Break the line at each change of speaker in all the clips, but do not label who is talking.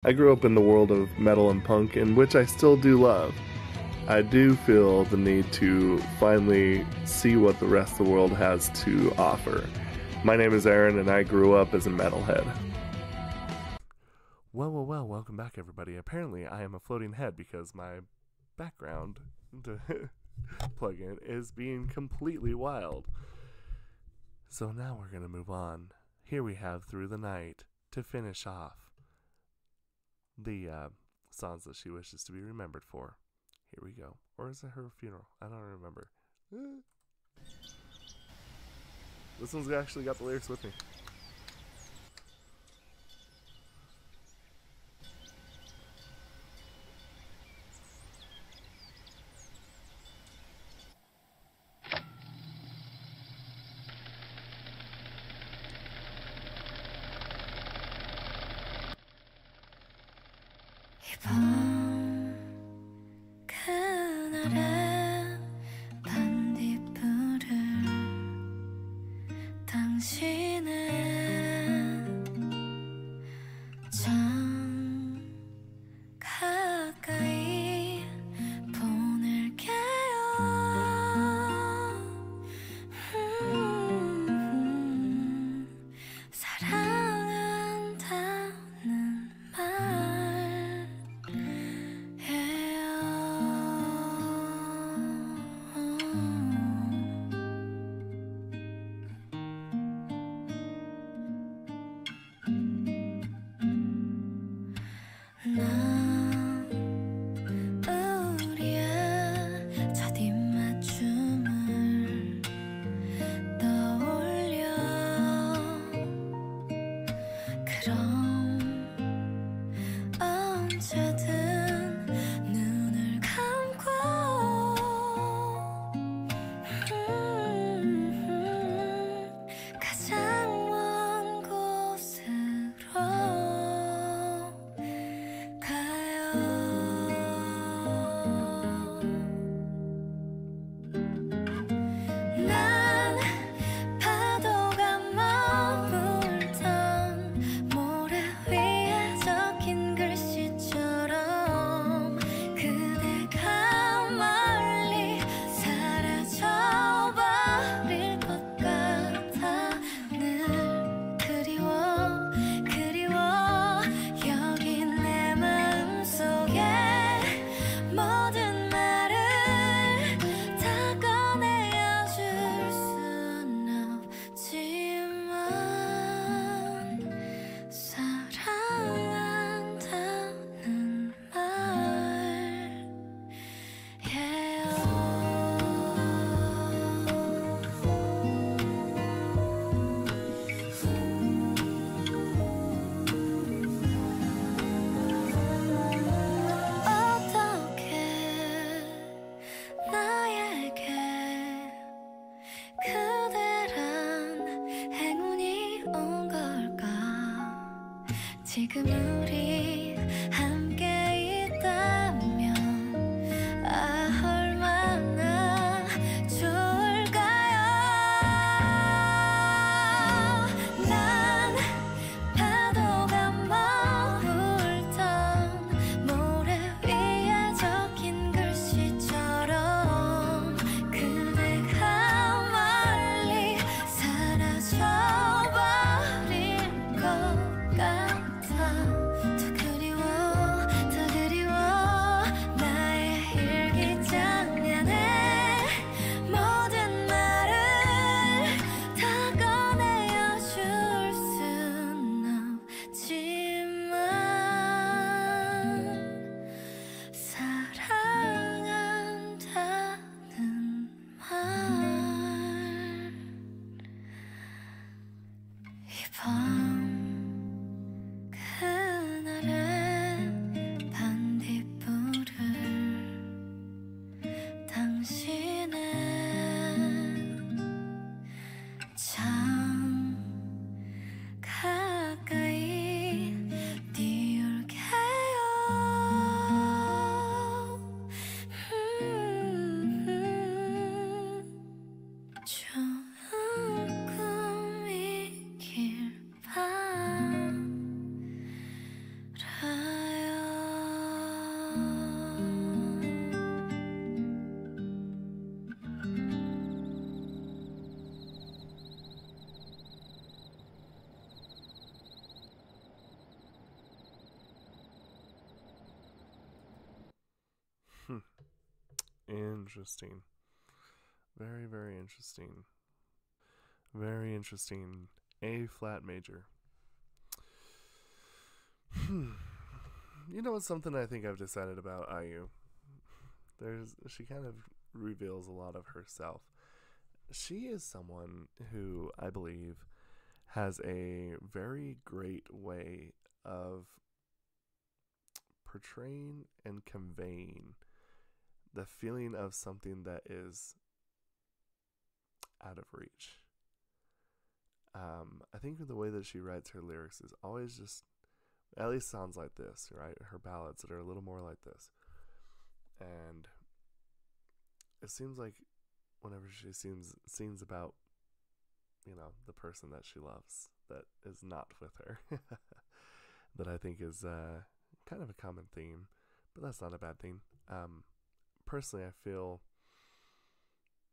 I grew up in the world of metal and punk, in which I still do love. I do feel the need to finally see what the rest of the world has to offer. My name is Aaron, and I grew up as a metalhead. Well, welcome back, everybody. Apparently, I am a floating head because my background plugin is being completely wild. So now we're going to move on. Here we have Through the Night to finish off the songs that she wishes to be remembered for. Here we go. Or is it her funeral? I don't remember. This one's actually got the lyrics with me.
이번 그날의 반딧불을 당신은 참 가까이 보낼게요. 사랑한다는 말 우리의 첫 입맞춤을 떠올려 그럼 언제든 눈을 감고 가장 먼 곳으로 가요. 난 파도가 머물던 모래 위에 적힌 글씨처럼 그대가 멀리 사라져버릴 것 같아. 늘 그리워 여기 내 마음속에 모든 말을 다 꺼내어줄 순 없지만 사랑한다는 말 해요. 어떻게 나에게 그대란 행운이 온 걸까. 지금 우리 함께 있다면 얼마나 좋을까요. 난 파도가 머물던 모래 위에 적힌 글씨처럼 그대가 멀리 사라져버릴 것 같아.
Interesting. Very, very interesting. Very interesting. A flat major. You know what's something I think I've decided about IU? She kind of reveals a lot of herself. She is someone who I believe has a very great way of portraying and conveying the feeling of something that is out of reach. I think the way that she writes her lyrics is always just, at least sounds like this, right? Her ballads that are a little more like this. And it seems like whenever she sings about, the person that she loves that is not with her, that I think is kind of a common theme, but that's not a bad thing. Personally, I feel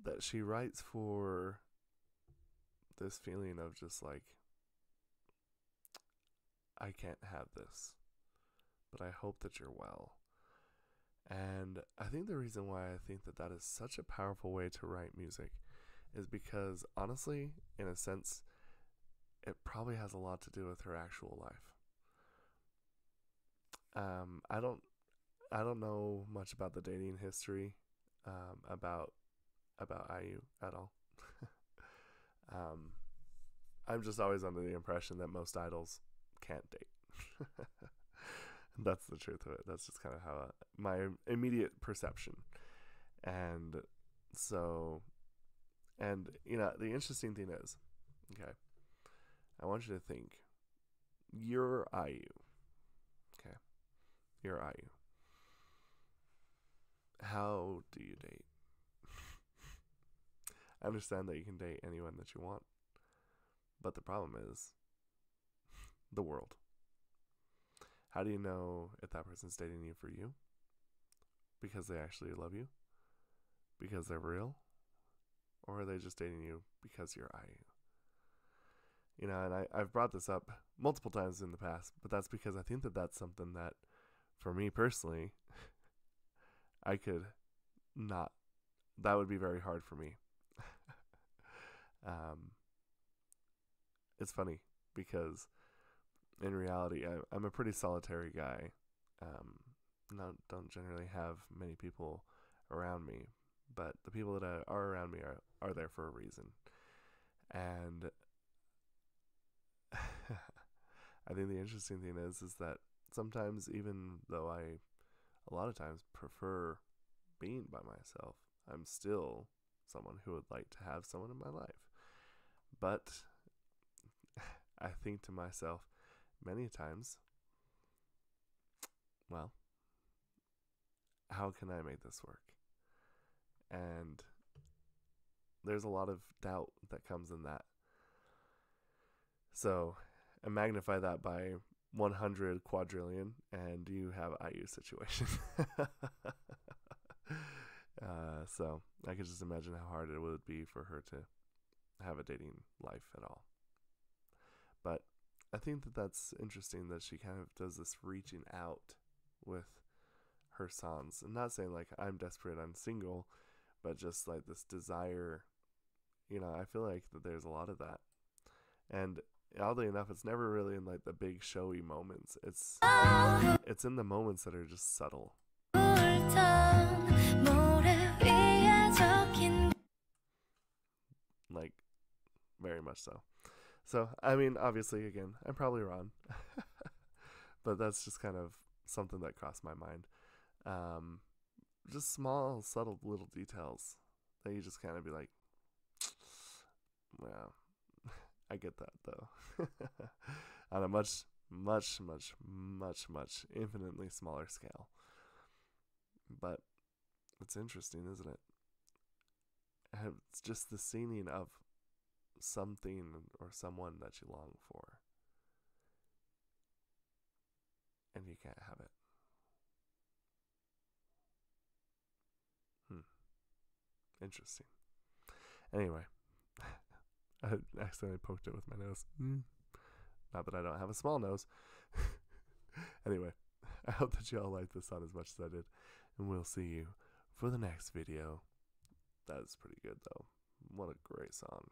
that she writes for this feeling of just like, I can't have this, but I hope that you're well. And I think the reason why I think that that is such a powerful way to write music is because, honestly, in a sense, it probably has a lot to do with her actual life. I don't know much about the dating history about IU at all. I'm just always under the impression that most idols can't date. That's the truth of it. That's just kind of how my immediate perception. And so, the interesting thing is, okay, I want you to think, you're IU. Okay, you're IU. How do you date? I understand that you can date anyone that you want, but the problem is the world. How do you know if that person's dating you for you? Because they actually love you? Because they're real? Or are they just dating you because you're IU? And I've brought this up multiple times in the past, but that's because I think that that's something that, for me personally, I could not, that would be very hard for me. It's funny because in reality, I'm a pretty solitary guy. Don't generally have many people around me, but the people that are around me are there for a reason. And I think the interesting thing is that sometimes, even though I a lot of times prefer being by myself, I'm still someone who would like to have someone in my life. But I think to myself many times, well, how can I make this work? And there's a lot of doubt that comes in that. So I magnify that by 100 quadrillion, and you have IU situation. So I could just imagine how hard it would be for her to have a dating life at all. But I think that that's interesting that she kind of does this reaching out with her songs. I'm not saying like I'm desperate, I'm single, but just like this desire. I feel like that there's a lot of that. And oddly enough, it's never really in like the big showy moments. It's in the moments that are just subtle. Like, very much so. So, I mean, obviously, again, I'm probably wrong. But that's just kind of something that crossed my mind. Just small, subtle little details that you just kind of be like, well, I get that, though. On a much, much, much, much, much infinitely smaller scale. But it's interesting, isn't it? It's just the seeing of something or someone that you long for, and you can't have it. Interesting. Anyway, I accidentally poked it with my nose. Not that I don't have a small nose. Anyway, I hope that you all liked this song as much as I did, and we'll see you for the next video. That is pretty good though. What a great song.